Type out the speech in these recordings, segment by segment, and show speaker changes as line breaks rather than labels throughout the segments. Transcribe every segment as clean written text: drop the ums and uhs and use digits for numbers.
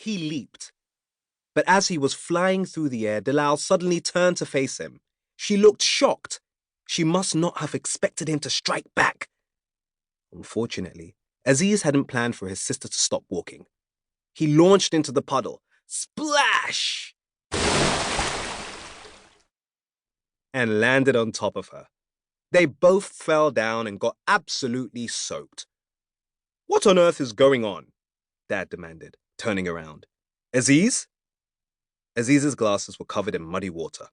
He leaped. But as he was flying through the air, Dalal suddenly turned to face him. She looked shocked. She must not have expected him to strike back. Unfortunately, Aziz hadn't planned for his sister to stop walking. He launched into the puddle. Splash! And landed on top of her. They both fell down and got absolutely soaked. "What on earth is going on?" Dad demanded, turning around. "Aziz?" Aziz's glasses were covered in muddy water.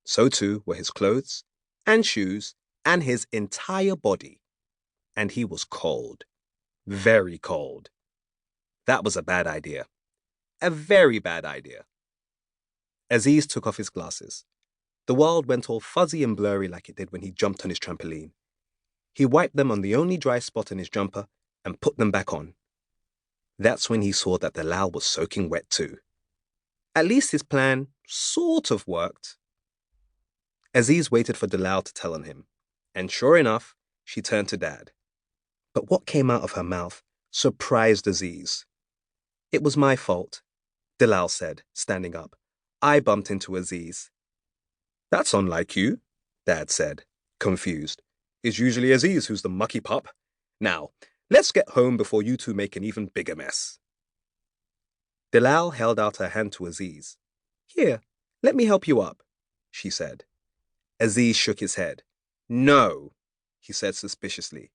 So too were his clothes and shoes and his entire body. And he was cold. Very cold. That was a bad idea. A very bad idea. Aziz took off his glasses. The world went all fuzzy and blurry like it did when he jumped on his trampoline. He wiped them on the only dry spot in his jumper and put them back on. That's when he saw that Dalal was soaking wet too. At least his plan sort of worked. Aziz waited for Dalal to tell on him, and sure enough, she turned to Dad. But what came out of her mouth surprised Aziz. "It was my fault," Dalal said, standing up. "I bumped into Aziz." "That's unlike you," Dad said, confused. "It's usually Aziz who's the mucky pup. Now, let's get home before you two make an even bigger mess." Dalal held out her hand to Aziz. "Here, let me help you up," she said. Aziz shook his head. "No," he said suspiciously.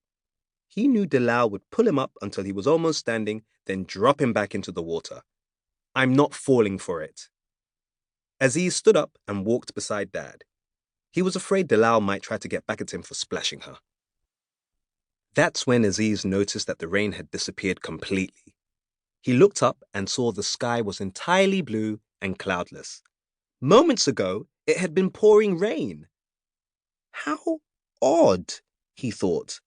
He knew Dalal would pull him up until he was almost standing, then drop him back into the water. "I'm not falling for it." Aziz stood up and walked beside Dad. He was afraid Dalal might try to get back at him for splashing her. That's when Aziz noticed that the rain had disappeared completely. He looked up and saw the sky was entirely blue and cloudless. Moments ago, it had been pouring rain. How odd, he thought.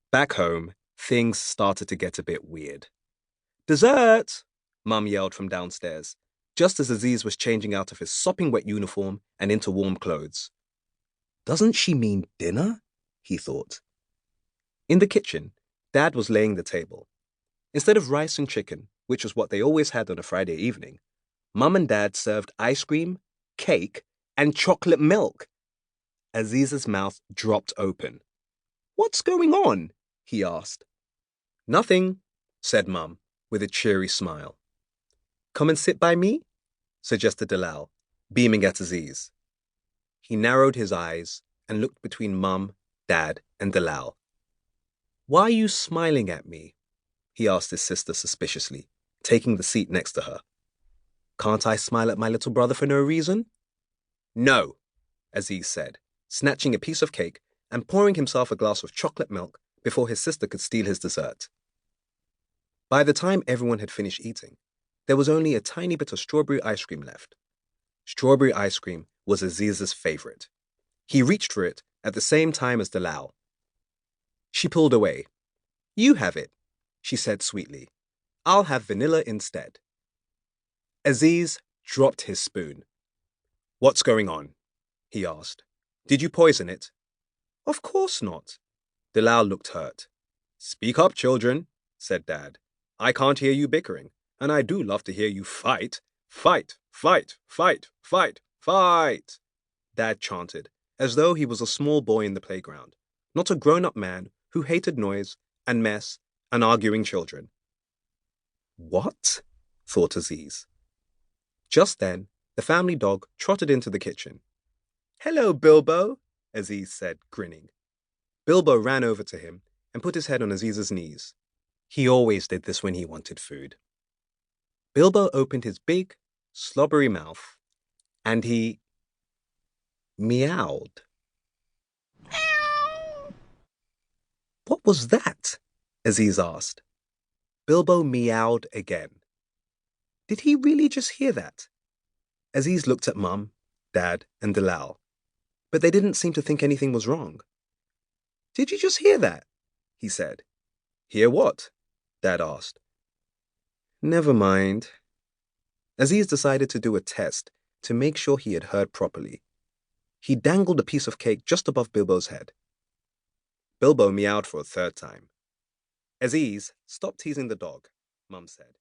Back home, things started to get a bit weird. "Dessert!" Mum yelled from downstairs, just as Aziz was changing out of his sopping wet uniform and into warm clothes. Doesn't she mean dinner? He thought. In the kitchen, Dad was laying the table. Instead of rice and chicken, which was what they always had on a Friday evening, Mum and Dad served ice cream, cake, and chocolate milk. Aziz's mouth dropped open. "What's going on?" he asked. "Nothing," said Mum, with a cheery smile. "Come and sit by me," suggested Dalal, beaming at Aziz. He narrowed his eyes and looked between Mum, Dad, and Dalal. "Why are you smiling at me?" he asked his sister suspiciously, taking the seat next to her. "Can't I smile at my little brother for no reason?" "No," Aziz said, snatching a piece of cake and pouring himself a glass of chocolate milk before his sister could steal his dessert. By the time everyone had finished eating, there was only a tiny bit of strawberry ice cream left. Strawberry ice cream was Aziz's favorite. He reached for it at the same time as Dalal. She pulled away. "You have it," she said sweetly. "I'll have vanilla instead." Aziz dropped his spoon. "What's going on?" he asked. "Did you poison it?" "Of course not." Dalal looked hurt. "Speak up, children," said Dad. "I can't hear you bickering, and I do love to hear you fight. Fight, fight, fight, fight, fight," Dad chanted, as though he was a small boy in the playground, not a grown-up man who hated noise and mess and arguing children. "What?" thought Aziz. Just then, the family dog trotted into the kitchen. "Hello, Bilbo," Aziz said, grinning. Bilbo ran over to him and put his head on Aziz's knees. He always did this when he wanted food. Bilbo opened his big, slobbery mouth, and he meowed. "What was that?" Aziz asked. Bilbo meowed again. Did he really just hear that? Aziz looked at Mum, Dad, and Dalal, but they didn't seem to think anything was wrong. "Did you just hear that?" he said. "Hear what?" Dad asked. "Never mind." Aziz decided to do a test to make sure he had heard properly. He dangled a piece of cake just above Bilbo's head. Bilbo meowed for a third time. "Aziz, stop teasing the dog," Mum said.